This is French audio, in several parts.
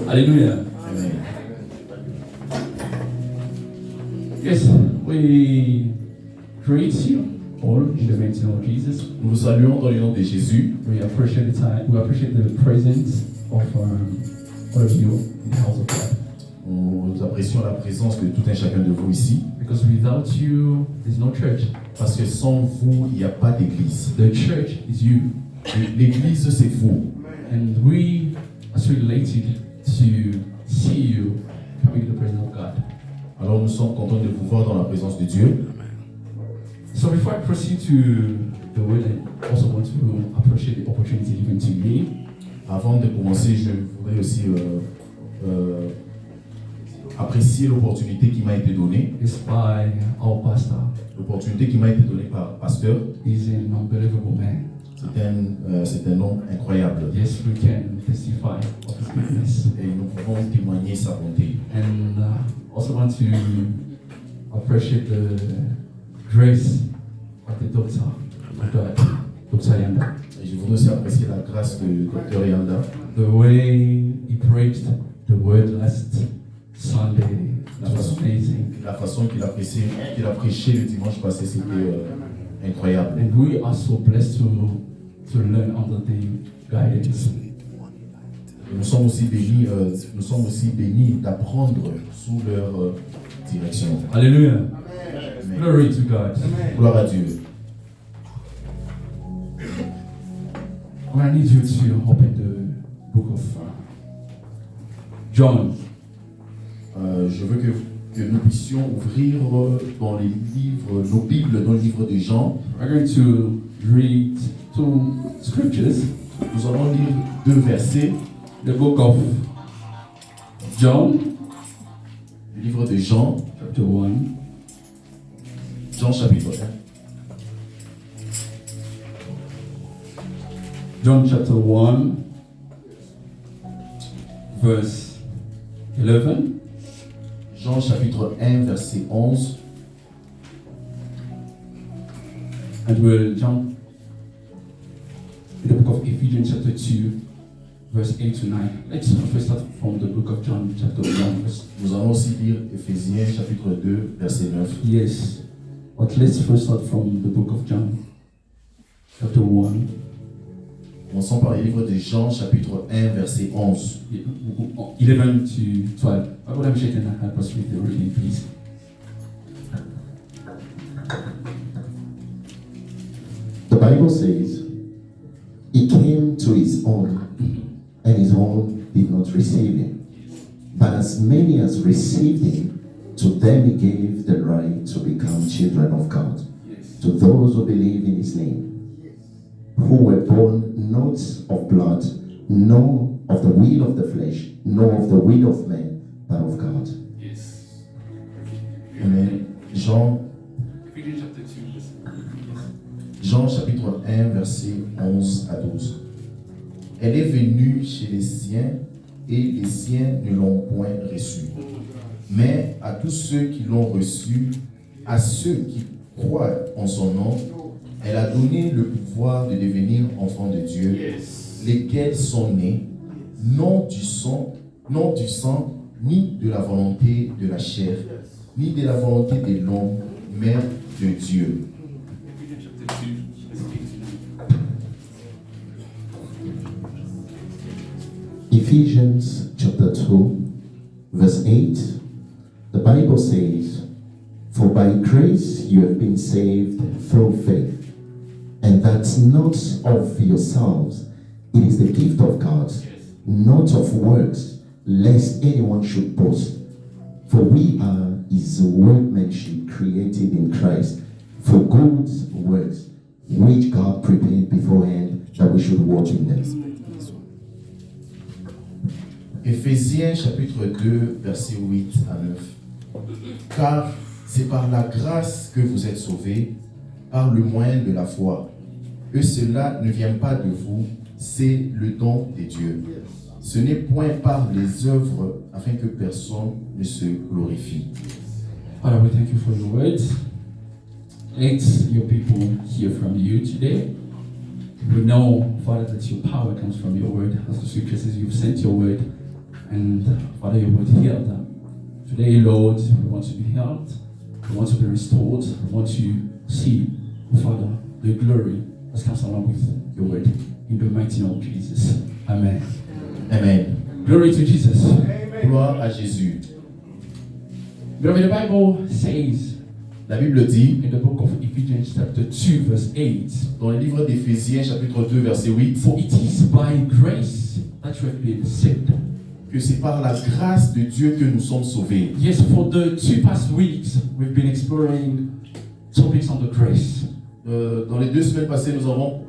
Hallelujah. Amen. Yes, we greet you all in the mighty name of Jesus. Nous vous saluons dans le nom de Jésus. We appreciate the time. We appreciate the presence of all of you in the house of God. Nous apprécions la présence de tout un chacun de vous ici. Because without you, there's no church. Parce que sans vous, il n'y a pas d'église. The church is you. L'église, c'est vous. And we are so elated to see you coming to the presence of God. Alors nous sommes contents de vous voir dans la présence de Dieu. So before I proceed to the word, I also want to appreciate the opportunity given to me. Avant de commencer, je voudrais aussi apprécier l'opportunité qui m'a été donnée. It's by our pastor. L'opportunité qui m'a été donnée par pasteur. He's an unbelievable man. C'est un homme incroyable. Yes, we can testify of his goodness. Et nous pouvons témoigner sa bonté. And also want to appreciate the grace of the doctor, Dr. Yanda. Et je voudrais aussi apprécier la grâce de Dr. Yanda. The way he preached the word last Sunday, that was amazing. La façon qu'il a prêché le dimanche passé, c'était incroyable. And we are so blessed to learn under the guidance. Nous sommes aussi bénis d'apprendre sous leur direction. Hallelujah. Amen. Glory to God. Gloire à Dieu. I need you to open the book of John. Je veux que nous puissions ouvrir dans les livres, nos Bibles, dans le livre de Jean. We're going to read two scriptures. Nous allons lire 2 versets. The book of John, Le livre de Jean, chapter 1. Jean chapitre 1. John chapter 1, verse 11. Jean chapitre 1, verset 11. And we'll jump to the book of Ephesians chapter 2, verse 8 to 9. Let's first start from the book of John chapter 1. Verse. Nous allons aussi lire Éphésiens chapitre 2, verset 9. Yes, but let's first start from the book of John chapter 1. Commençons par le livre de Jean chapitre 1, verset 11. 11 to 12. I would appreciate and help us with the reading, please. The Bible says, He came to His own, and His own did not receive Him. But as many as received Him, to them He gave the right to become children of God, to those who believe in His name, who were born not of blood, nor of the will of the flesh, nor of the will of man, but of God. Yes. Amen. Jean Ephesians chapter 2, verse. Jean chapitre 1, verset 11 à 12. Elle est venue chez les siens, et les siens ne l'ont point reçue. Mais à tous ceux qui l'ont reçue, à ceux qui croient en son nom, elle a donné le pouvoir de devenir enfants de Dieu, lesquels sont nés, non du sang, ni de la volonté de la chair, ni de la volonté de l'homme, mais de Dieu. Ephesians chapter 2, verse 8, the Bible says, For by grace you have been saved through faith, and that's not of yourselves, it is the gift of God, not of works, lest anyone should boast. For we are His workmanship created in Christ, for good works, which God prepared beforehand that we should walk in them. Éphésiens chapitre 2, verset 8 à 9. Car c'est par la grâce que vous êtes sauvés, par le moyen de la foi. Que cela ne vient pas de vous, c'est le don de Dieu. Ce n'est point par les œuvres, afin que personne ne se glorifie. Father, we thank you for your words. Let your people hear from you today. We know, Father, that your power comes from your word. As the scripture says, you've sent your word, and Father, your word healed them. Today, Lord, we want to be healed. We want to be restored. We want to see, Father, the glory that comes along with your word. In the mighty name of Jesus. Amen. Amen. Glory to Jesus. Gloire à Jésus. Beloved, the Bible says La Bible dit, in the book of Ephesians chapter 2 verse 8, dans le livre d'Éphésiens chapitre 2 verset 8, for it is by grace that you have been saved. que c'est par la grâce de Dieu que nous sommes sauvés. Yes, for the 2 past weeks, we've been exploring topics on the grace. Dans les 2 semaines passées, nous avons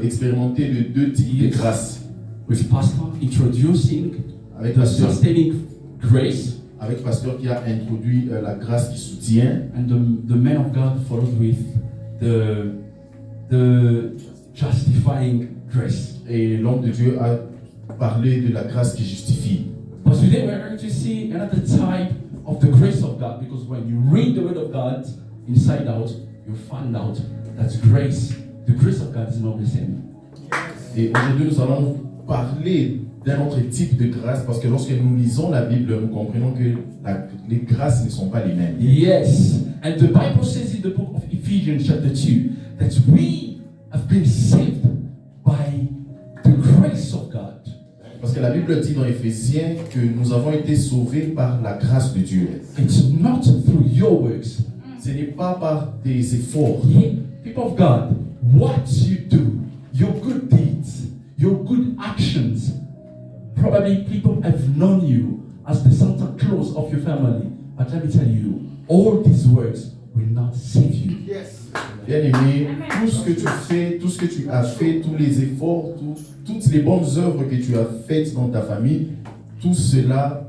expérimenté les 2 types de grâce. With Pastor introducing Avec the Pasteur, sustaining grace, Pasteur qui a introduit la grâce qui soutient, and the man of God followed with the justifying grace. et l'homme de Dieu a parlé de la grâce qui justifie. But today we're going to see another type of the grace of God, because when you read the word of God inside out, you find out that grace, the grace of God is not the same. Et aujourd'hui, nous allons parler d'un autre type de grâce parce que lorsque nous lisons la Bible, nous comprenons que les grâces ne sont pas les mêmes. Yes, and the Bible says in the book of Ephesians chapter 2 that we have been saved by the grace of God. Parce que la Bible dit dans Éphésiens que nous avons été sauvés par la grâce de Dieu. It's not through your works. Ce n'est pas par des efforts. Yeah, people of God, what you do, your good deeds, your good actions, probably people have known you as the Santa Claus of your family. But let me tell you, all these works will not save you. Bien-aimé, tout ce que tu fais, tout ce que tu as fait, tous les efforts, toutes les bonnes œuvres que tu as faites dans ta famille, tout cela,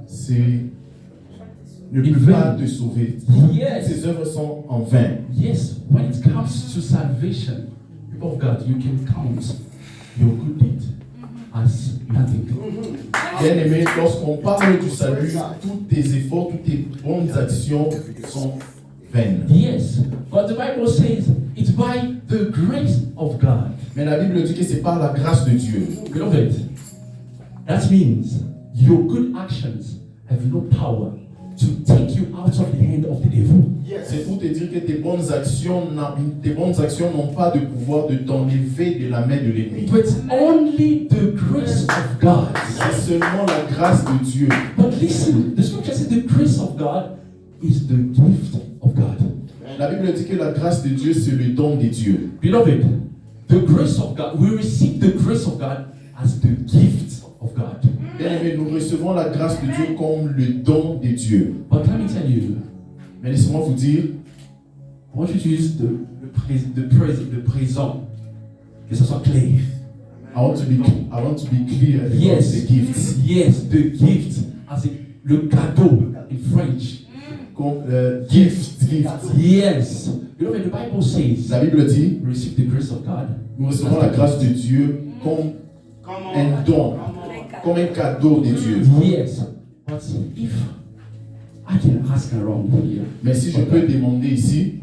ne peut pas te sauver. Yes. Ces œuvres sont en vain. Yes, when it comes to salvation, people of God, you can count your good deed as nothing. Bien-aimé, lorsqu'on parle du salut, tous tes efforts, toutes tes bonnes actions sont vaines. Yes, but the Bible says it's by the grace of God. Mais la Bible dit que c'est par la grâce de Dieu. Beloved, that means your good actions have no power to take you out of the hand of the devil. C'est pour te dire que tes bonnes actions n'ont pas de pouvoir de t'enlever de la main de l'ennemi. But only the grace of God. C'est seulement la grâce de Dieu. But listen, the scripture says the grace of God is the gift of God. La Bible dit que la grâce de Dieu, c'est le don de Dieu. Beloved, the grace of God, we receive the grace of God as the gift of God. Bien-aimé, nous recevons la grâce de Dieu comme le don de Dieu. But let me tell you, Mais laissez-moi vous dire, I want you to use the présent, que ce soit clair. I want to be clear about Yes, the gifts. yes, the gift, as in le cadeau in French. Comme gift. Yes, beloved, the Bible says, La Bible dit, we receive the grace of God. nous recevons la grâce de Dieu comme un don, comme un cadeau de Dieu. Yes, but if I can ask around here, Mais si je peux demander ici,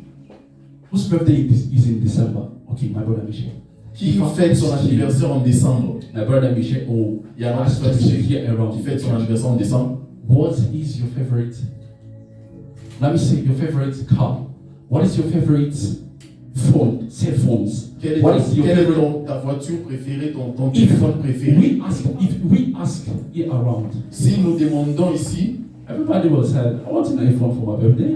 whose birthday is in December? Okay, my brother Michel. qui fête son anniversaire en décembre? My brother Michel, or Il y a un ask frère just Michel here around. qui fête son anniversaire en décembre. What is your favorite? Let me say your favorite car. What is your favorite phone? Cell phones. Quelle What is your est favorite? ta voiture préférée, ton If téléphone préféré? if we ask here around, Si nous demandons ici, everybody will say, I want an iPhone for my birthday.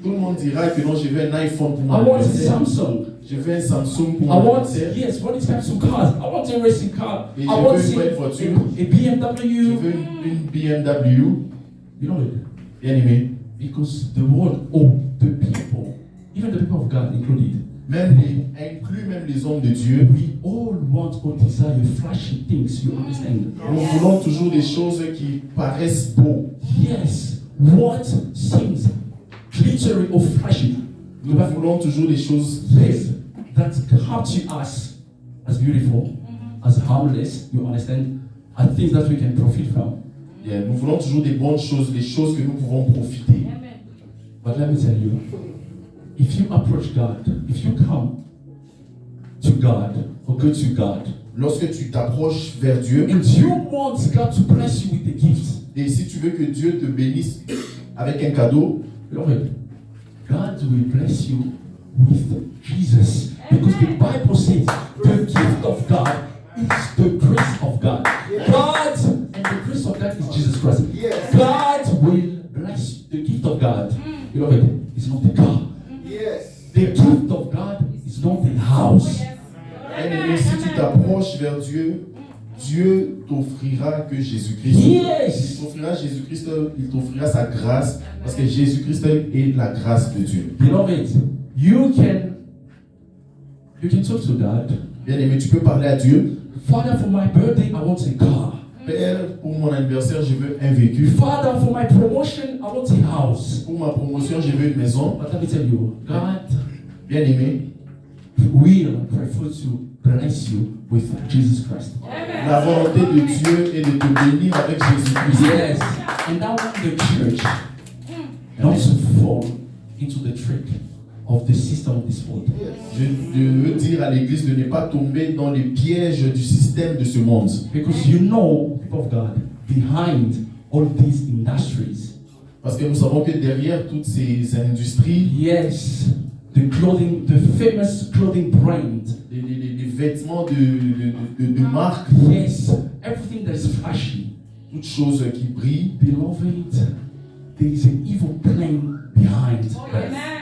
tout le monde dira que non, je veux un iPhone pour mon I want a anniversaire. Samsung. Je veux un Samsung pour I mon want, anniversaire. yes, when it comes to cars, I want a racing car. Et I je want veux une belle voiture. a Je BMW. veux une BMW. You know it? Bien aimé. Because the world, the people, even the people of God included, Inclut même les hommes de Dieu. we all want or desire flashy things, you understand? Nous voulons toujours des choses qui paraissent beaux. Yes, what seems glittery or flashy, Nous voulons toujours des choses yes, that capture us as beautiful, as harmless, you understand, and things that we can profit from. Yeah, nous voulons toujours des bonnes choses, des choses que nous pouvons profiter. But let me tell you, if you approach God, if you come to God or go to God, lorsque tu t'approches vers Dieu, and you want God to bless you with a gift, et si tu veux que Dieu te bénisse avec un cadeau, beloved, God will bless you with Jesus. Because the Bible says the gift of God is the grace of God. God, and the grace of God is Jesus Christ. Yes. God will bless you. The gift of God, beloved, is not the car. Yes. The gift of God is not the house. bien-aimé, si tu t'approches vers Dieu, Dieu t'offrira que Jésus-Christ. Yes. Il t'offrira Jésus-Christ, il t'offrira sa grâce, parce que Jésus-Christ est la grâce de Dieu. Beloved, you can talk to God. Bien-aimé, tu peux parler à Dieu. Father, for my birthday, I want a car. Père, pour mon anniversaire, je veux un véhicule. Father, for my promotion, I want a house. Pour ma promotion, je veux une maison. But let me tell you, God Bien-aimé, will prefer to bless you with Jesus Christ. la volonté de Dieu est de te bénir avec Jésus-Christ. Yes. And I want the church not to fall into the trick of the system of this world. Je veux dire à l'Église de ne pas tomber dans les pièges du système de ce monde. Because you know, people of God, behind all these industries, Parce que nous savons que derrière toutes ces industries, yes, the clothing, the famous clothing brand, les vêtements de marque, yes, everything that is flashy, toutes choses qui brillent, beloved, there is an evil plan behind.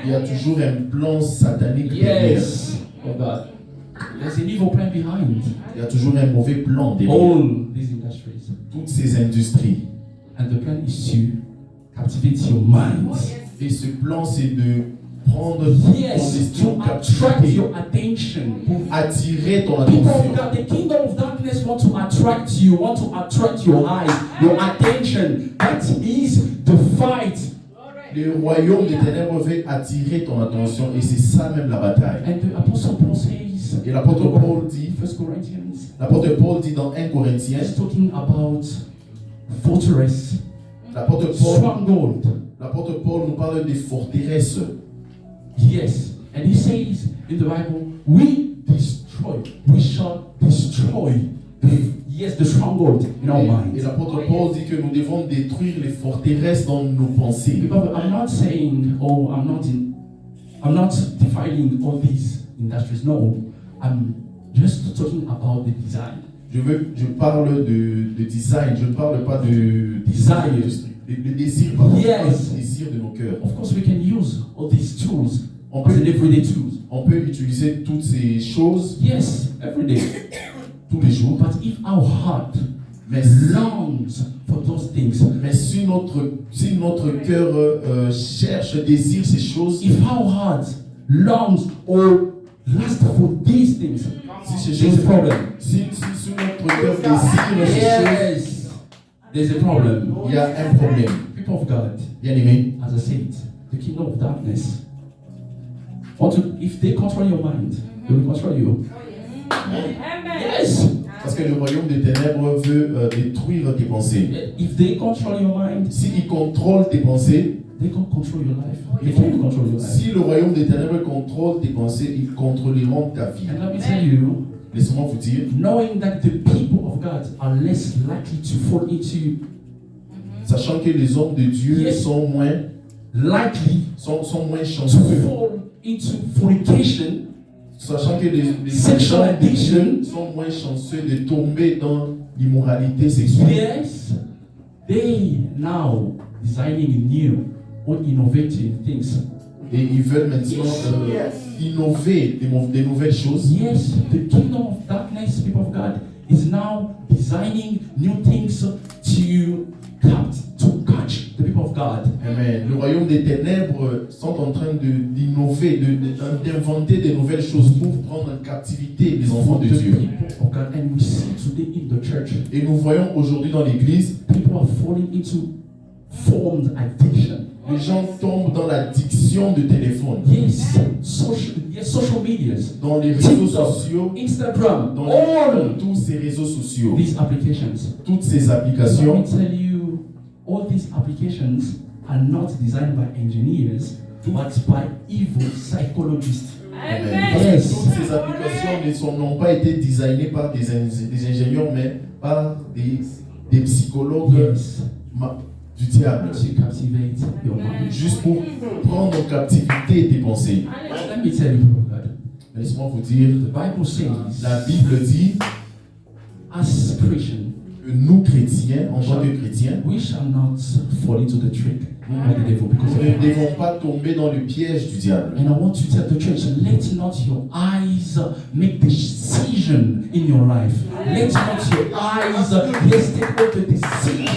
il y a toujours un plan satanique derrière. Yes, oh God, there's an evil plan behind Il y a toujours un mauvais plan derrière. all these industries, Toutes ces industries. and the plan is to captivate your mind. Et ce plan, c'est de prendre Yes, ton esprit to en attract captivité your attention. pour attirer ton People of attention. God, the kingdom of darkness want to attract you, want to attract your eyes, your attention. That is the fight. Le royaume des ténèbres veut attirer ton attention et c'est ça même la bataille. And the Apostle Paul says, Et l'apôtre Paul dit, 1 Corinthians, l'apôtre Paul dit dans 1 Corinthiens, he's talking about fortress, l'apôtre Paul, stronghold. l'apôtre Paul nous parle des forteresses. Yes, and he says in the Bible, we shall destroy, yes, the stronghold in our Et minds. l'apôtre Paul dit que nous devons détruire les forteresses dans nos pensées. Because I'm not saying, oh, I'm not defining all these industries. No, I'm just talking about the design. Je parle de design, je ne parle pas de Desire. Le désir, pardon, Yes. le désir de nos cœurs. Of course, we can use all these tools On as an peut, everyday tools. on peut utiliser toutes ces choses Yes, every day. tous les jours, But if our heart mais, longs for those things, mais si notre cœur cherche, désire ces choses, if our heart longs or lust for these things, si ces there's a choses, problem. si notre cœur désire ces choses, Yes, there's a problem. il y a un problème. People of God, Bien aimé, as I said, the kingdom of darkness if they control your mind, they will control you. Yes. parce que le royaume des ténèbres veut détruire tes pensées. If they control your mind, S'il contrôle tes pensées, they can control your life. They can control your life. si le royaume des ténèbres contrôle tes pensées, ils contrôleront ta vie. And let me tell you, Laissez-moi vous dire, knowing that the people of God are less likely to fall into, sachant que les hommes de Dieu Yes. sont moins to chanceux, fall into fornication, sachant que les Sexual gens de addiction. Dieu sont moins chanceux de tomber dans l'immoralité sexuelle. yes, they now designing new or innovative things. Et ils veulent maintenant innover des nouvelles choses. Yes, the kingdom of darkness, people of God, is now designing new things to catch the people of God. Amen. Le royaume des ténèbres sont en train d'innover, d'inventer des nouvelles choses pour prendre en captivité les enfants de The Dieu. people of God, and we see today in the church, Et nous voyons aujourd'hui dans l'église, people are falling into formed addiction. les gens tombent dans l'addiction de téléphone, Yes, social medias, dans les réseaux TikTok, sociaux, Instagram, dans all tous ces réseaux sociaux, these applications. toutes ces Let applications. me tell you, all these applications are not designed by engineers, but by evil psychologists. Amen. Parce Yes. que toutes ces applications n'ont pas été designées par des ingénieurs, mais par des psychologues Yes. du diable. To captivate your mind. Juste pour prendre en captivité tes pensées. Let me tell you, people of God. Laisse-moi vous dire, The Bible says, la Bible dit as Christians, que nous, chrétiens, en tant que chrétiens, we shall not fall into the trick by the devil because nous of ne devons pas tomber dans le piège du diable. And I want to tell the church, let not your eyes make decision in your life. Let not your eyes take over the decisions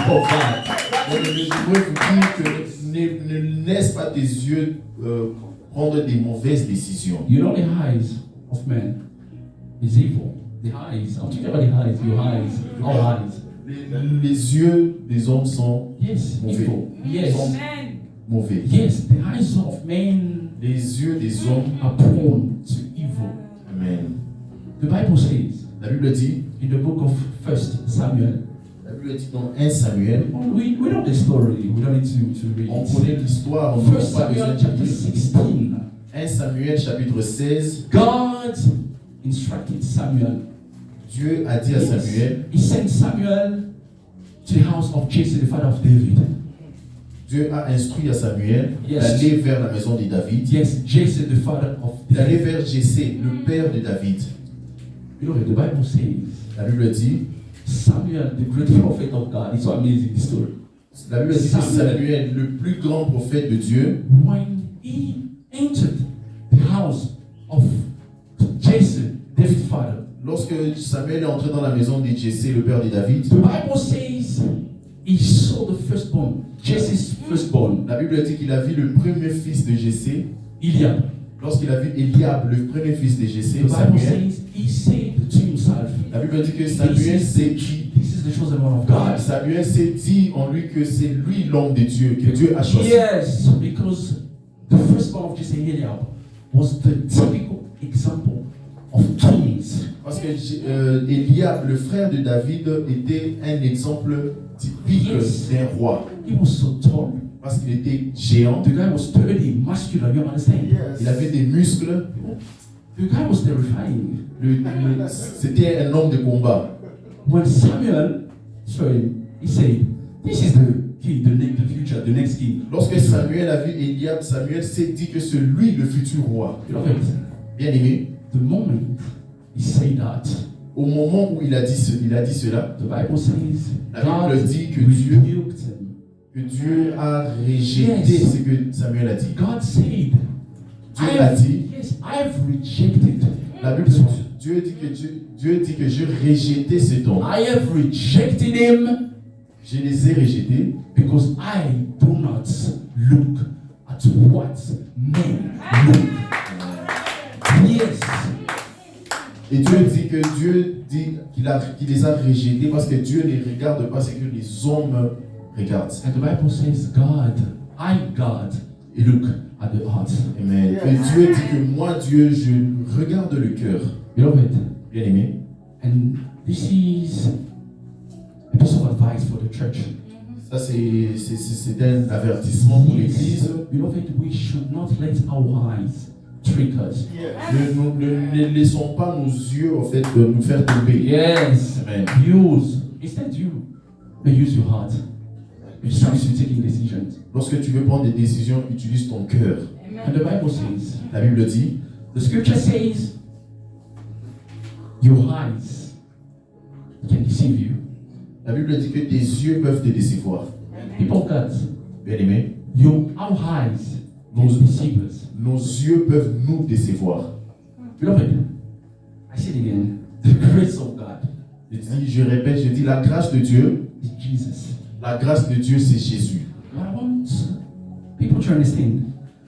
of God. Je voudrais vous dire que ne laisse pas tes yeux prendre des mauvaises décisions. You know the eyes of men is evil. The eyes. I'm talking about the eyes. Your eyes. Our eyes. Les yeux des hommes sont Yes. mauvais. Evil. Yes. Sont mauvais. Yes. The eyes of men Les yeux des hommes. are prone to evil. Amen. The Bible says La Bible dit, in the book of 1 Samuel. la Bible dit dans 1 Samuel, We know the story. We don't need to read on it. connaît l'histoire, on n'a 1 pas Samuel besoin de chapter lire. 16. 1 Samuel chapitre 16, God instructed Samuel. Dieu a dit à Samuel, He sent Samuel to the house of Jesse, the father of David. Dieu a instruit à Samuel Yes. d'aller vers la maison de David, Yes, Jesse, the father of d'aller David. vers Jessé, le père de David. You know, the Bible says La Bible dit, Samuel, the great prophet of God. It's so amazing, this story. la Bible dit que Samuel, le plus grand prophète de Dieu, When he entered the house of Jesse, David's father, lorsque Samuel est entré dans la maison de Jessé, le père de David, the Bible says he saw the firstborn, Jesse's firstborn, la Bible dit qu'il a vu le premier fils de Jessé. Eliab. Lorsqu'il a vu Eliab, le premier fils de Jessé, The Bible Samuel, says he said to himself, la Bible dit que Samuel s'est dit, this is the chosen one of God. Samuel s'est dit en lui que c'est lui l'homme de Dieu, que Dieu a choisi. Yes, because the firstborn of Jesse, Eliab, was the typical example of kings. Parce que Eliab, le frère de David, était un exemple typique Yes. d'un roi. He was so tall. Parce qu'il était géant, The guy was sturdy, muscular, you understand? il avait des muscles, The guy was terrifying. c'était un homme de combat. When Samuel saw him, he said, this is the king, the future, the next king. Lorsque Samuel a vu Eliab, Samuel s'est dit que c'est lui le futur roi. You know it? Bien aimé, The moment he said that, au moment où il a dit cela, the Bible says La God Bible dit que Dieu- rebuked him. que Dieu a rejeté Yes. ce que Samuel a dit. God said, Dieu a dit, yes, I've rejected. la Bible dit, Dieu dit que je rejetais cet homme. I have rejected him Je les ai rejetés because I do not look at what men look. Yes. et Dieu dit qu'il les a rejetés parce que Dieu ne regarde pas ce que les hommes regardent. And the Bible says, God, look at the heart. Amen. Et Dieu dit que moi, Dieu, je regarde le cœur. Beloved, Bien aimé. and this is a piece of advice for the church. Ça, c'est un avertissement pour l'Église. Beloved, we should not let our eyes trick us. Ne laissons pas nos yeux, en fait, nous faire tomber. Yes. Amen. Instead use your heart. It's trying to taking decisions. Lorsque tu veux prendre des décisions, utilise ton cœur. And the Bible says, La Bible dit, the scripture says, your eyes can deceive you. la Bible dit que tes yeux peuvent te décevoir. People of God, Bien aimé, our eyes can deceive us. nos yeux peuvent nous décevoir. Beloved, I say it again, the grace of God Je répète, je dis la grâce de Dieu. is Jesus. La grâce de Dieu, c'est Jésus. But I want people to understand,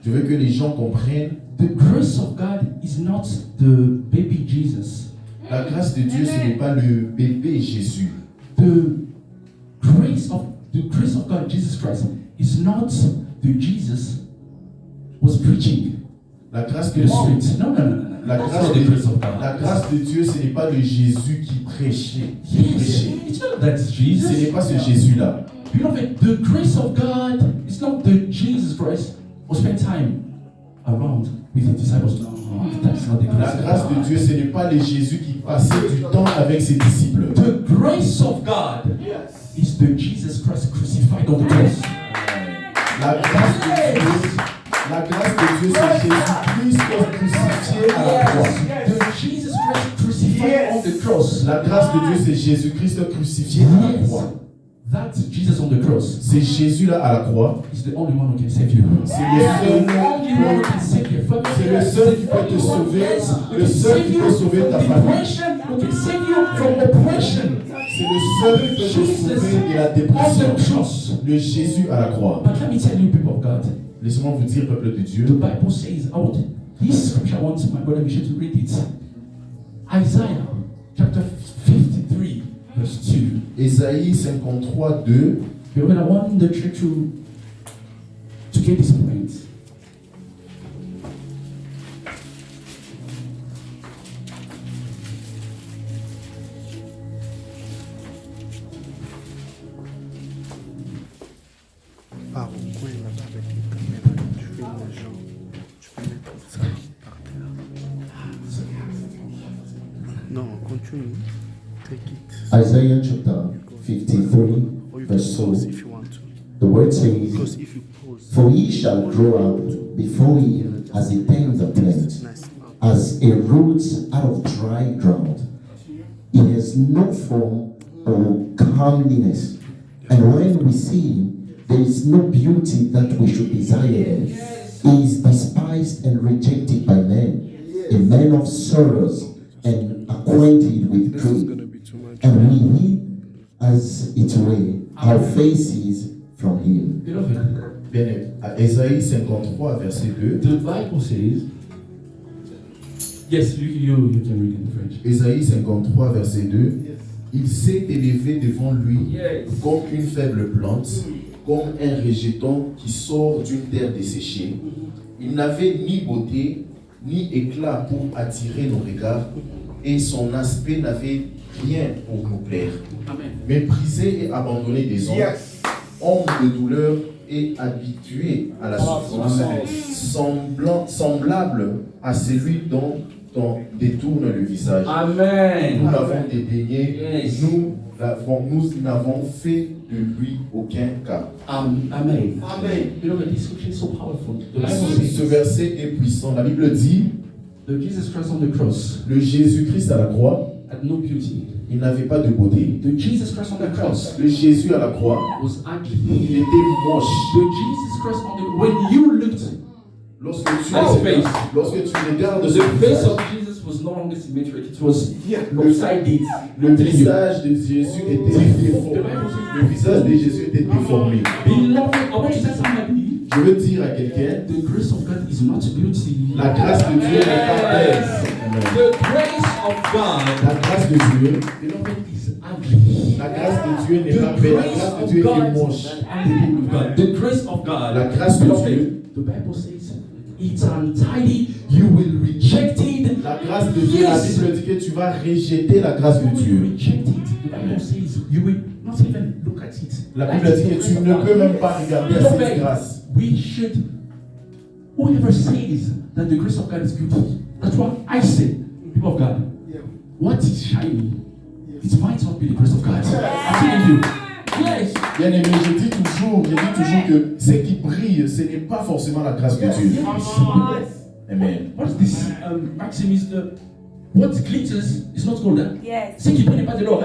Je veux que les gens comprennent. the grace of God is not the baby Jesus. La grâce de Dieu, ce n'est pas le bébé Jésus. The grace of God, Jesus Christ, is not the Jesus was preaching La grâce to de the Dieu, streets. No. la That's grâce not the grace of God. la grâce de Dieu, ce n'est pas le Jésus qui prêchait. Yes, it's not that Ce Jesus. n'est pas ce Jésus-là. Beloved, the grace of God is not the Jesus Christ who spent time around with his disciples. No. That's not the La grace of grâce de God. Dieu, ce n'est pas le Jésus qui passait du temps avec ses disciples. The grace of God is the Jesus Christ crucified on the cross. La grâce de Dieu, c'est Jésus-Christ crucifié à la croix. The Jesus Christ crucified on the cross. La grâce de Dieu, c'est Jésus-Christ crucifié à la croix. That Jesus on the cross C'est Jésus-là à la croix. is the only one who can save you. C'est le The only one who can save your family. C'est le seul qui peut te sauver, le seul qui peut sauver ta famille. Who can save you from oppression. C'est le seul qui peut te sauver de la On dépression. the cross. Le Jésus à la croix. But let me tell you, people of God, Laissez-moi vous dire, peuple de the Dieu, Bible says, this scripture, I want my brother Michel to read it. Isaiah chapter 53, verse 2. Ésaïe 53, 2. Beloved, I want the church to get this point. Pars au coin là-bas avec les caméras, tu filmes les gens, tu peux mettre ça par terre. Non, continue. Take it. Isaiah chapter 53, Or you can verse pause 2. if you want to. The word says, Because if you pause, For he shall grow up before him as a tender plant, nice. as a root out of dry ground. He has no form or comeliness, and when we see him, there is no beauty that we should desire him. He is despised and rejected by men, a man of sorrows and acquainted with This is grief. gonna be too much. And we hid as it were our faces from him. Beloved, Bien, à Ésaïe 53, verset 2. the Bible says, yes, you can read in French. Ésaïe 53, verset 2. Il s'est élevé devant lui Yes. comme une faible plante, comme un rejeton qui sort d'une terre desséchée. Il n'avait ni beauté, ni éclat pour attirer nos regards, et son aspect n'avait rien pour nous plaire. Amen. Méprisé et abandonné des hommes, homme de douleur et habitué à la souffrance, semblable à celui dont on détourne le visage. Amen. Nous l'avons dédaigné, Yes. nous n'avons fait de lui aucun cas. Amen. Amen. Beloved, this scripture is so powerful. The Bible Ce says, verset est puissant. La Bible dit, the Jesus Christ on the cross le Jésus-Christ à la croix, had no beauty. il n'avait pas de beauté. The Jesus Christ on the cross Le Jésus à la croix, was ugly. il était moche. The Jesus Christ on the when you looked, Lorsque tu regardes the ce face visage, of Jesus was no longer symmetric. It was lopsided. le visage de Jésus était déformé. Le visage de Jésus était déformé. Beloved, I want to say something. Je veux dire à quelqu'un, The grace of God is not beauty. la grâce de Dieu n'est pas belle. Amen. The grace of God, La grâce de Dieu, beloved, is ugly. la grâce de Dieu n'est pas belle. La grâce de Dieu est moche. The grace of God. La grâce de Dieu, The Bible says it's untidy. You will reject it. la grâce de Dieu, la Yes. Bible dit que tu vas rejeter la grâce de You will Dieu. reject it. The Bible says you will not even look at it. La Bible dit que tu ne peux même pas regarder cette grâce. We should. Whoever says that the grace of God is beauty, that's what I say. People of God, what is shiny? It might not be the grace of God. I'm telling you. Yes. Bien aimé, je dis toujours que ce qui brille, ce n'est pas forcément la grâce de Dieu. Amen. What's this? Maxim is the. What glitters is not gold. Yes. Ce qui brille n'est pas de l'or.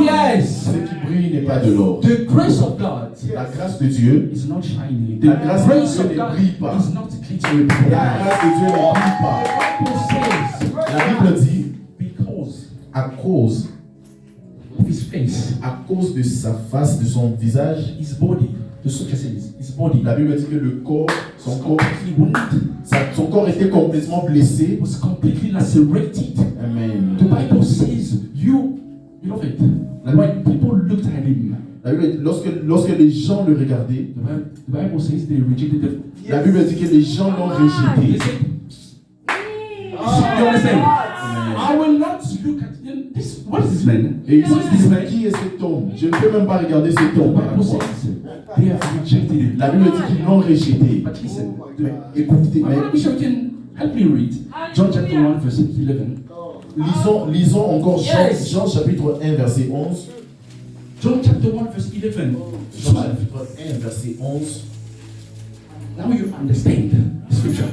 Yes. Ce qui brille n'est pas de l'or. The grace of God La grâce de Dieu, is not shiny. La The grâce de grace Dieu of ne God brille pas. is not glittering. la grâce de Dieu ne brille pas. Bible says La Bible dit, because à cause of his face, de sa face, de son visage, his body, the scripture says his body, la Bible dit que le corps, son corps était complètement blessé. was completely lacerated. Amen. The Bible says you know it. When people looked at him, La Bible, lorsque les gens le regardaient, the Bible says they rejected the. la Bible dit que les gens l'ont They rejeté. said, you understand? I will not look at this. What is this man? Et ils What is this disent, man? qui est cet homme? Je ne peux même pas regarder cet The homme. Bible says they have rejected it. La Bible dit qu'ils l'ont rejeté. But listen, Écoutez, my mais brother Bishop can Help me read. John chapter 1, verse 11. Lisons encore Yes. Jean chapitre 1, verset 11. John chapter 1, verse 11. Jean chapitre 1, verset 11. Now you understand the scripture.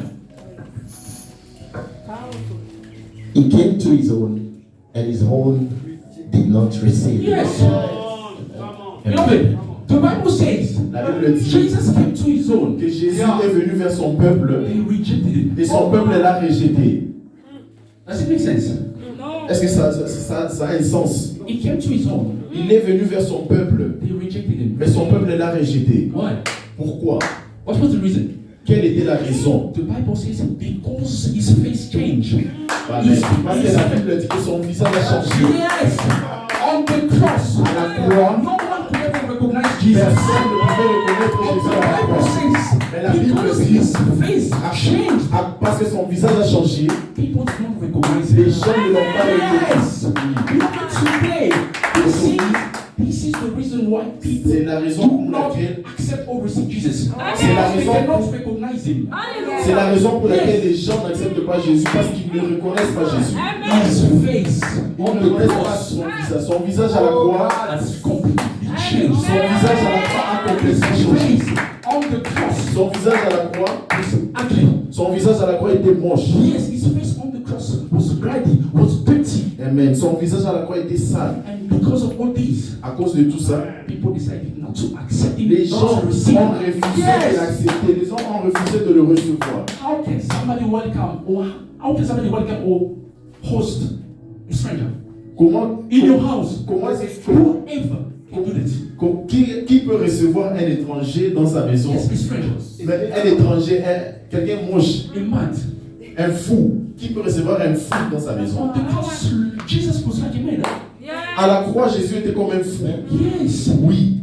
He came to his own, and his own did not receive him. Yes. Beloved, the Bible says La Bible dit Jesus came to his own. que Jésus est venu vers son peuple They rejected him. et son peuple l'a rejeté. Does it make sense? Est-ce que ça a un sens? He came to his own. Il est venu vers son peuple, They rejected him. mais son peuple l'a rejeté. Why? Pourquoi? What was the reason? Quelle était la raison? The Bible says because his face changed. Parce que la Bible dit que son visage a changé. Yes! On the cross, À la croix, no one could ever recognize Jesus. personne ne pouvait reconnaître Jésus à la The Bible croix. says Mais la Bible because dit his face changed, parce que son visage a changé, people don't recognize les him. gens ne l'ont pas Yes! reconnu. Today, this is the reason why people C'est la raison do pour not laquelle accept or receive Jesus. C'est la They raison cannot pour- recognize him. c'est la raison pour laquelle les gens n'acceptent pas Jésus parce qu'ils ne reconnaissent pas Jésus. His face Ils on ne the reconnaissent pas cross son visage à la croix, has completely changed. son visage à la croix a complètement His changé. face on the cross Son visage à la croix, was ugly. son visage à la croix était moche. Yes, his face on the cross was bloody, was dirty. Amen. Son visage à la croix était sale. And because of all this, À cause de tout ça, people decided not to accept him, les not gens to receive ont him. refusé de Yes! l'accepter. Les gens ont refusé de le recevoir. How can somebody welcome or how can somebody welcome or host a stranger Comment, in your house? comment est-ce que Whoever can do that. qui peut recevoir un étranger dans sa maison? Yes, a stranger. Mais un étranger, quelqu'un moche, A mad. un fou. Qui peut recevoir un fou dans sa maison? On the cross, Jesus was like a man. À la croix, Jésus était comme un fou. Yes. Oui.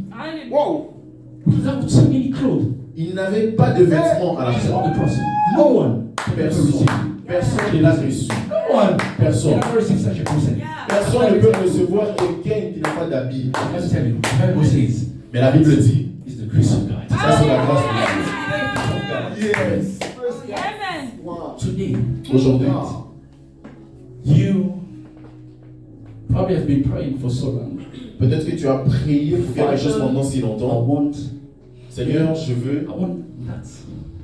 Without any clothes. Il n'avait pas de vêtements à la Jesus croix. on the cross. No one can ever receive. Personne ne l'a reçu. No one Personne. can ever receive such a person. Personne ne peut recevoir quelqu'un qui n'a pas d'habit. Let me tell you, the Bible says Mais la Bible dit, it's the grace of God. ça c'est la grâce de Dieu. Yes. Today, Aujourd'hui, you probably have been praying for so long. peut-être que tu as prié pour quelque chose pendant si I longtemps. want Seigneur, that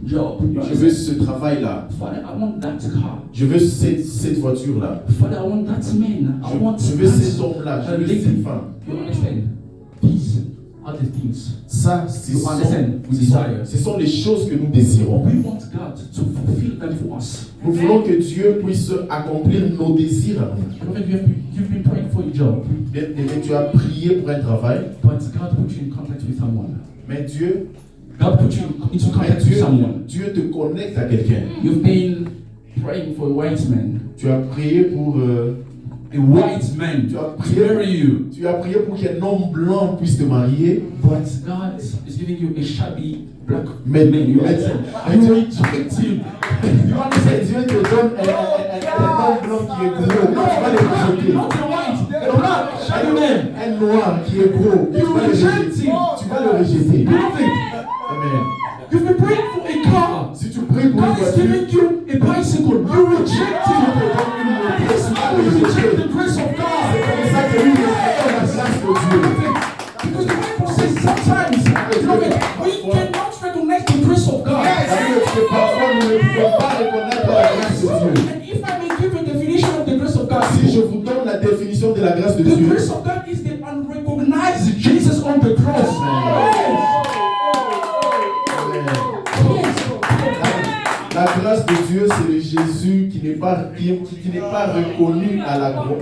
job. je veux ce travail-là. Father, I want that car. Je veux cette voiture-là. Father, I want that man. I want Je veux cet that. homme-là. Je veux cette femme. You understand? These are the things. Ça, You understand? We desire. ce sont les choses que nous désirons. We want God to fulfill them for us. Nous voulons que Dieu puisse accomplir nos désirs à nous. Beloved, you've been praying for a job, Bien-aimé, tu as prié pour un travail, but God put you in contact with someone. mais Dieu God put you into contact with someone. Dieu te connecte à quelqu'un. You've been praying for a white man. Tu as prié pour A white man Tu as to prié, marry you. tu as prié pour qu'un homme blanc puisse te marier, But God is giving you a shabby black mais man. You mais understand? Dieu You reject him. You understand? Dieu te donne un homme blanc qui est gros, tu vas le rejeter. Not a white, a black shabby man. Un noir qui est gros, tu You vas le reject rejeter. him. Tu vas le rejeter. Beloved, Amen. you've been praying for a car. Si tu pries pour une God is voiture, giving you a bicycle. You reject Dieu him. te donne une moto, This tu vas man le will rejeter. reject the grace of C'est God. comme ça que lui reçoit la grâce de Dieu. Because the Bible says sometimes, beloved, we cannot recognize the grace of God. Parce que parfois nous ne pouvons pas reconnaître la grâce de Dieu. And if I may give a definition of the grace of God, Si je vous donne la définition de la grâce de the Dieu, grace of God is the unrecognized Jesus on the cross. la grâce de Dieu, c'est le Jésus qui n'est pas reconnu à la croix.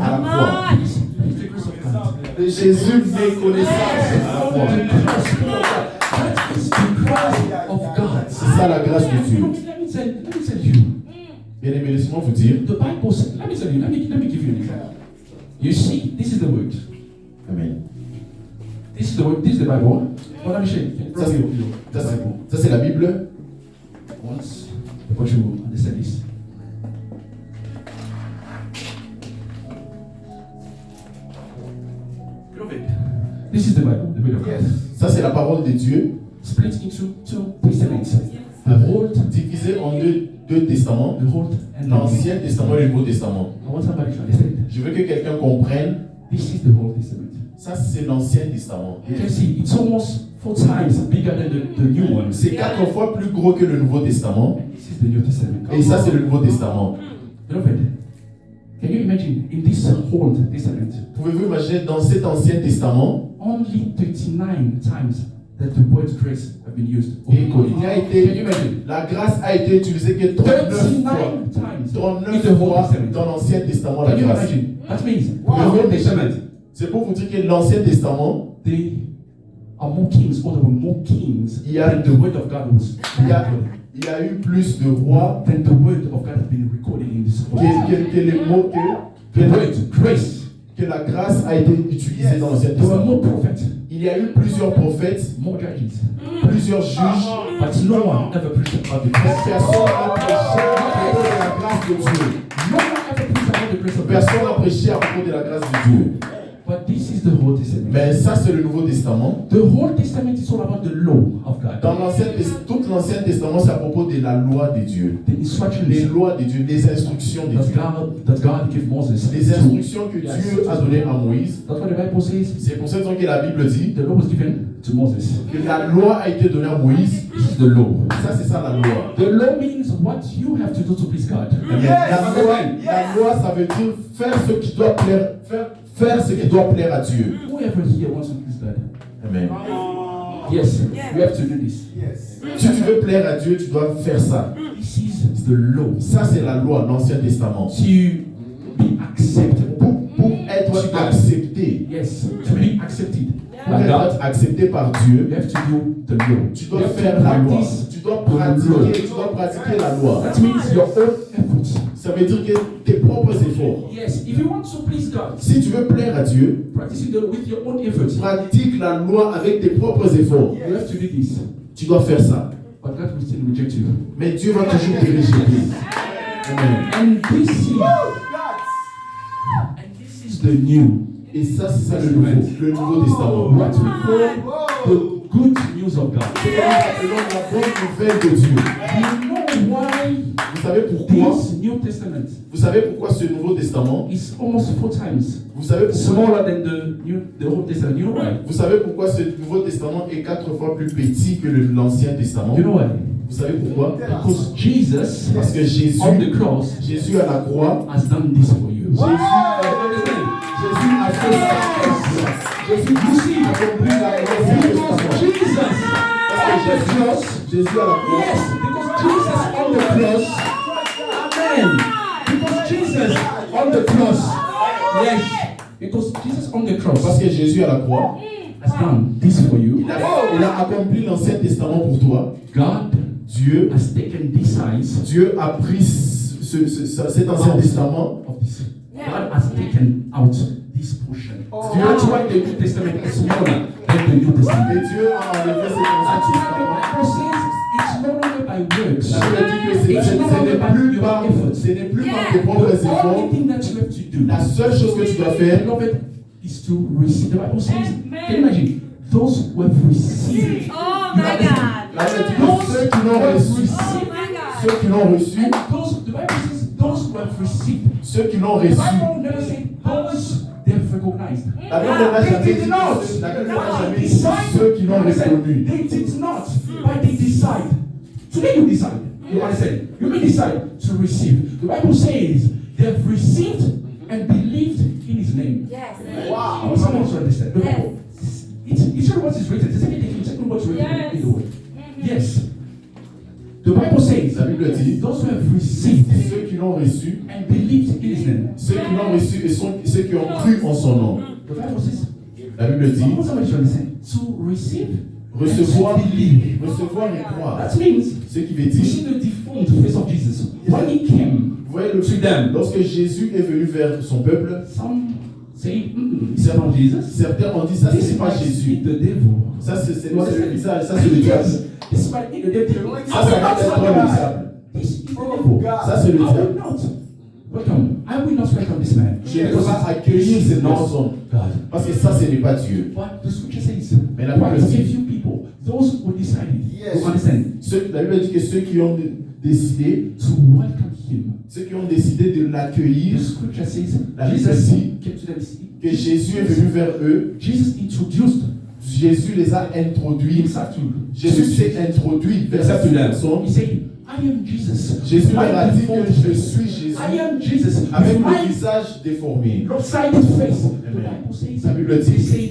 Le Jésus méconnaissable à la croix. That is the grace of God. C'est ça la grâce de Dieu. Let me tell you. Bien aimé, laissez-moi vous dire. The Bible says, let me tell you, let me give you an example. You see, this is the word. Amen. This is the word, this is the Bible. Well, let me show you. Ça, c'est- The Bible. Ça, c'est la Bible. Once, I want you to understand this. Beloved, this is the Bible, the word of God. Ça, c'est la parole de Dieu. Split into two testaments. divisé en deux testaments, the Old and the New. l'Ancien Testament et le Nouveau Testament. I want somebody to understand. Je veux que quelqu'un comprenne, This is the Old Testament. ça c'est l'Ancien Testament. You can see it's almost 4 times bigger than the new one. C'est 4 fois plus gros que le Nouveau Testament. This is the New Testament. Et ça c'est le Nouveau Testament. Beloved, can you imagine in this Old Testament, Pouvez-vous imaginer dans cet Ancien Testament, only 39 times that the word grace have been used. et il y a Can you été, imagine? la grâce a été utilisée que 39 fois. 39 times 39 in the Old fois Testament. dans l'Ancien Testament la Can you grâce. imagine? That means Wow. the Old Testament, C'est pour vous dire que l'Ancien Testament, they are more kings, or there were more kings Il y a- than the word of God was il y a, recorded. il y a eu plus de rois Than the word of God has been recorded in this Old Testament. que les mots The word grace. que la grâce a été utilisée dans l'Ancien There were Testament. more prophets, Il y a eu plusieurs prophètes, more judges, plusieurs juges, but no one ever preached about the mais grace. personne n'a prêché à propos de la grâce de Dieu. No one ever preached about the grace of God. Personne n'a prêché à propos de la grâce de Dieu. But this is the Old Testament. Mais ça, c'est le Nouveau Testament. The Old Testament is all about the law of God, Dans tout l'Ancien Testament, c'est à propos de la loi de Dieu. the instructions Les lois de Dieu, les instructions de Dieu. that God gave Moses. Les instructions que Dieu a données à Moïse. That's what the Bible says. C'est pour cette raison que la Bible dit The law was given to Moses. que la loi a été donnée à Moïse. This is the law. Ça, c'est ça la loi. The law means what you have to do to please God. Amen. La loi, ça veut dire faire ce qui doit plaire, faire ce qui doit plaire à Dieu. Whoever here wants to please God, Amen. yes, you have to do this. Si tu veux plaire à Dieu, tu dois faire ça. This is the law. Ça, c'est la loi, l'Ancien Testament. To be acceptable. Pour être accepté, Yes, to be accepted pour by God, être accepté par Dieu, you have to do the law. tu You dois have to faire la loi. practice. Tu dois pratiquer la loi. That means your own efforts. Ça veut dire que tes propres efforts. Yes, if you want to please God, Si tu veux plaire à Dieu, practice it with your own efforts. pratique la loi avec tes propres efforts. You have to do this. Tu dois faire ça. But God will still reject you. Mais Dieu va toujours te rejeter. Amen. And this is the new. Et ça, c'est ça le Nouveau Testament. What we call the good news of God. C'est la bonne nouvelle de Dieu. You know why Vous savez pourquoi? this New Testament Vous savez pourquoi ce Nouveau Testament? is almost 4 times Vous savez pourquoi? smaller than the Old Testament? You know why? Vous savez pourquoi ce Nouveau Testament est 4 fois plus petit que l'Ancien Testament? You know why? Vous savez pourquoi? Because Jesus Parce que Jésus on the cross à la croix, has done this for you. Jésus a fait ça. Jésus a accompli l'Ancien Testament. Jesus Parce que Jésus à la croix. yes, because Jesus on the cross. Amen. Because Jesus on the cross. Yes. Because Jesus on the cross Parce que Jésus à la croix, has done this for you. il a accompli l'Ancien Testament pour toi. God Dieu has taken this size a pris cet Ancien Testament. of this. God has taken out this portion. That's why the New Testament is smaller than the New Et Testament. Dieu a enlevé cet That's Ancien why the Testament. Bible says it's no longer by works. La Bible dit que ce It's no longer n'est by plus your par efforts. tes propres The efforts. only thing that you have to do, La seule chose que tu dois faire, beloved, is to receive. The Bible says, can you imagine? Those who have received. Oh my God. la Bible dit que ceux qui l'ont reçu, Oh my God. ceux qui l'ont reçu, And those, the Bible says, those who have received. ceux qui l'ont The reçu. Bible never said those they have recognized. La Bible n'a jamais They dit did not. la Bible n'a jamais dit ceux qui l'ont reconnu. They did not, but they decide. Today you decide. You understand? You may decide to receive. The Bible says they have received and believed in His name. Yes. I want someone to understand. The Yes. Bible, it's not what is written. It's exactly what's written in the word. Yes. The Bible says La Bible dit those who have received ceux qui l'ont reçu, and believed in His name. ceux qui l'ont reçu et ceux qui ont cru en son nom. The Bible says, La Bible I dit want somebody to understand. To receive, recevoir, and to believe. recevoir et croire. That means Ce qui veut you dire, see the deformed face of Jesus. When He came, vous voyez, to them. lorsque Jésus est venu vers son peuple, some say, it's not Jesus. certains ont dit ça, This c'est pas might Jésus. be the devil. Ça, c'est le visage, ça, c'est le diable. Yes, this might be the devil. Ça, ça va être le diable. This is the devil. Ça, c'est le I will diable. not welcome. I will not welcome this man. Je ne peux pas accueillir ces personnes. God. Parce que ça, ce n'est pas Dieu. But the scripture says, Mais la quite Bible a dit, few people people, those who decided, Yes. who understand, La Bible dit que ceux qui ont décidé, to welcome him. ceux qui ont décidé de The l'accueillir, scripture says La Bible Jesus dit came to them. que Jésus est venu vers eux, Jesus introduced Jésus les a introduits, himself to Jésus s'est introduit vers himself cette to them. personne. He said, I am Jesus. Jésus leur a dit My que default je face. suis Jésus I am Jesus. avec With le my visage déformé. lopsided face. The Amen. Bible says, La Bible he dit, said,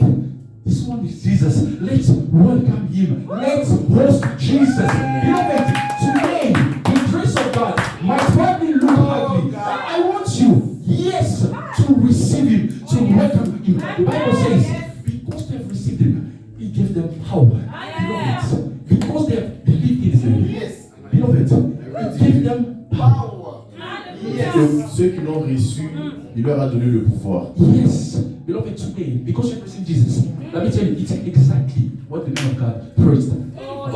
this one is Jesus. Let's welcome him. Let's host Jesus. Beloved, today, the grace of God might probably look ugly. I want you, yes, to receive him, to welcome him. The Bible says, because they have received him, he gave them power. Beloved, because they have believed in his name. Yes. Beloved, he gave them power. Que ceux qui l'ont reçu, il leur a donné le pouvoir. Yes, beloved, today, because you have received Jesus, let me tell you, it's exactly what the man of God preached about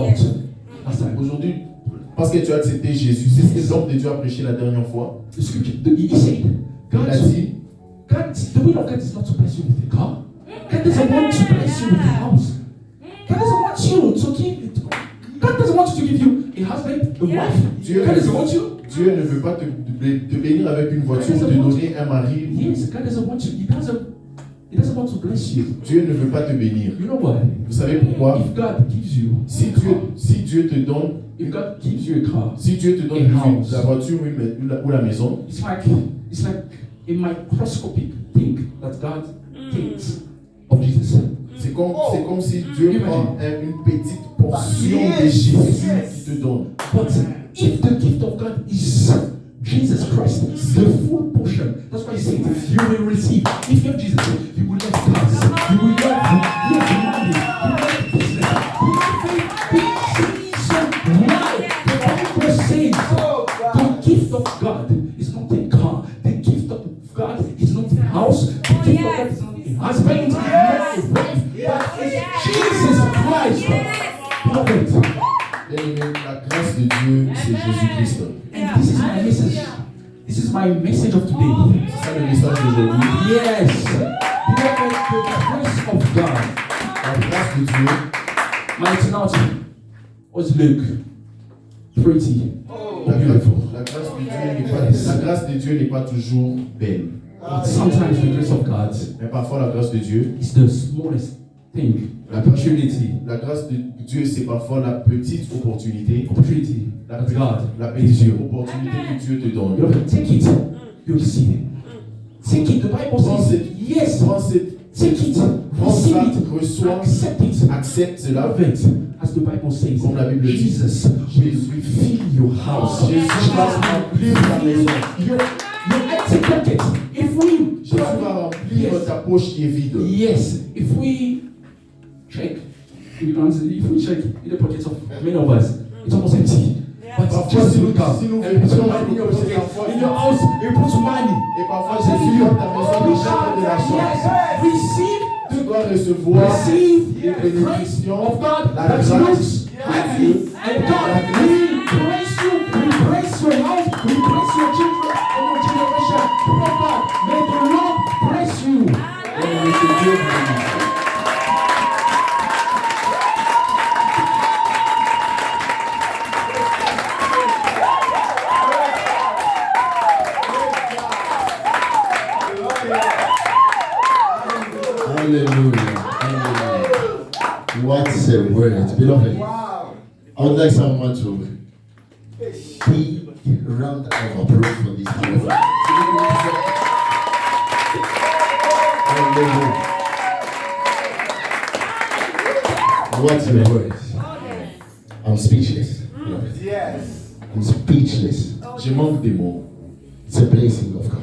last time. Aujourd'hui, parce que tu as accepté Jésus, c'est ce que l'homme de Dieu a prêché la dernière fois. The scripture, he said, Il a dit, the will of God is not to bless you with a car. God doesn't want to bless you with a house. God doesn't want you to give it. God doesn't want you to give you a husband, a wife. Dieu God ne, doesn't want you. Dieu ne veut pas te bénir avec une voiture ou te donner un mari. Yes, God doesn't want you. He doesn't want to bless you. Dieu ne veut pas te bénir. You know why? Vous savez pourquoi? If God gives you Si Dieu te donne, if God gives you a car, si Dieu te donne la voiture ou la maison, it's like a microscopic thing that God thinks of Jesus. c'est comme si Dieu prend une petite portion de Jésus qui te donne. But if the gift of God is Jesus Christ, the full portion, that's why he said you will receive. If you have Jesus, you will have cars, you will have money, you will have business, you will have faith. So why? The Bible says the gift of God is not a car. The gift of God is not a house. The gift of God is not a husband, not a wife, but it's Jesus Christ. Beloved, Bien-aimé, la grâce de Dieu, c'est Jésus-Christ. and this is my message. This is my message of today. C'est ça le message d'aujourd'hui. Yes. Beloved, the grace of God. La grâce de Dieu, My eternity was look pretty or beautiful. la grâce de Dieu n'est pas toujours belle. But sometimes the grace of God Mais parfois, la grâce de Dieu, is the smallest thing. Opportunity. la grâce de Dieu, c'est parfois la petite opportunité, Opportunity that God la gives petite you. opportunité que Dieu te donne. Beloved, take it. You'll see. Take it. The Bible Prends says cette, yes. prends cette, Take it. prends Receive ça, it. reçois, Accept it. accepte cela. Beloved, as the Bible says, Comme la Bible dit, Jesus will fill your house. Jésus va remplir ta maison. Your empty pocket. If we Jésus va remplir ta poche qui est vide. yes, if we check, if we check in the pockets of many of us, it's almost empty. But Parfois, just si nous, look up si nous and put vérifions money in your pocket, parfois, in your house, you put money. et parfois Jésus dans ta maison, il jette de l'argent. Yes, receive Tu dois recevoir receive les the grace bénédictions, of God la that grâce looks happy, and God will bless you, will bless your house, will bless your children and your generation. Pray God, may the Lord bless you. que Dieu bénisse. Hallelujah. Hallelujah. What a word. Beloved, I would like someone to big round of applause for this powerful. Hallelujah. What a word. I'm speechless. Beloved. I'm speechless. Je manque des mots. It's a blessing of God.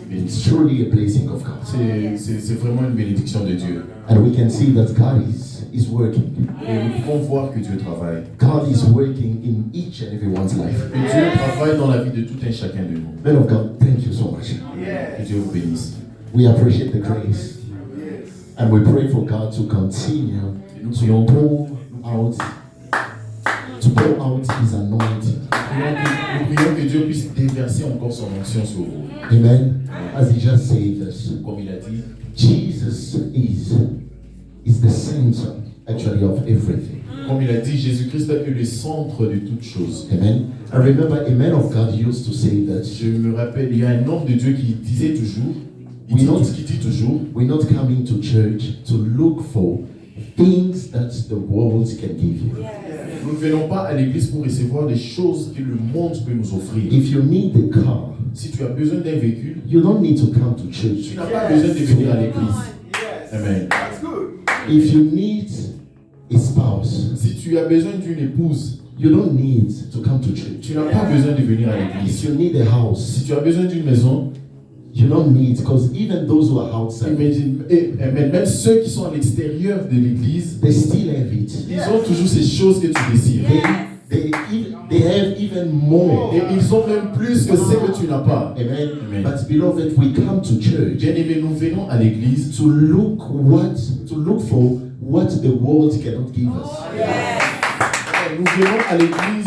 It's truly a blessing of God. C'est vraiment une bénédiction de Dieu. And we can see that God is working. Et nous pouvons voir que Dieu travaille. God is working in each and everyone's life. Que Dieu travaille dans la vie de tout un chacun de nous. Men of God, thank you so much. Que Dieu vous bénisse. We appreciate the grace. And we pray for God to continue Et nous to prions, pour out His anointing. nous prions que Dieu puisse déverser encore son onction sur vous. Amen. As He just said us, Comme il a dit, Jesus is the center actually of everything. Comme il a dit, Jésus-Christ est le centre de toutes choses. Amen. I remember a man of God used to say that Je me rappelle, il y a un homme de Dieu qui disait toujours, qui dit toujours, we're not coming to church to look for things that the world can give you. nous ne venons pas à l'église pour recevoir des choses que le monde peut nous offrir. If you need a car, Si tu as besoin d'un véhicule, you don't need to come to tu church. n'as pas besoin de venir à l'église. Amen. If you need a spouse, Si tu as besoin d'une épouse, you don't need to come to church. tu n'as pas besoin de venir à If l'église. you need a house, Si tu as besoin d'une maison, you don't need, because even those who are outside, même ceux qui sont à l'extérieur de l'église, they still have it. ils ont toujours ces choses que tu désires. They have even more. Et ils ont même plus que ce que tu n'as pas. Amen. Amen. But beloved, we come to church Bien aimé, nous venons à l'église to look for what the world cannot give us. Nous venons à l'église.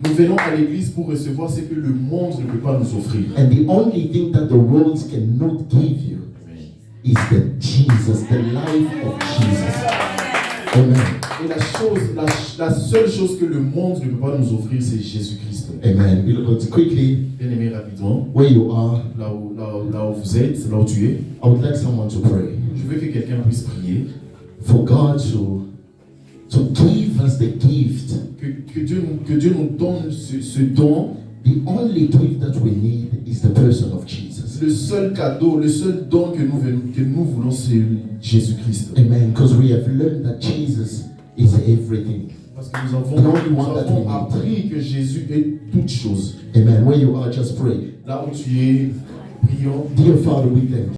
Nous venons à l'église pour recevoir ce que le monde ne peut pas nous offrir. And the only thing that the world cannot give you is the Jesus, the life of Jesus. Amen. Et la seule chose que le monde ne peut pas nous offrir, c'est Jésus-Christ. Amen. Beloved, quickly, Bien aimé, rapidement, where you are, là où vous êtes, là où tu es, I would like someone to pray je veux que quelqu'un puisse prier, for God to give us the gift. que Dieu nous donne ce don. The only gift that we need is the person of Jesus. Le seul cadeau, le seul don que nous voulons, c'est Jésus-Christ. Amen. Because we have learned that Jesus is everything. Parce que nous The only one that we avons need. appris que Jésus est toute chose. Amen. Where you are, just pray. Là où tu es, prions. Dear Father, we thank you.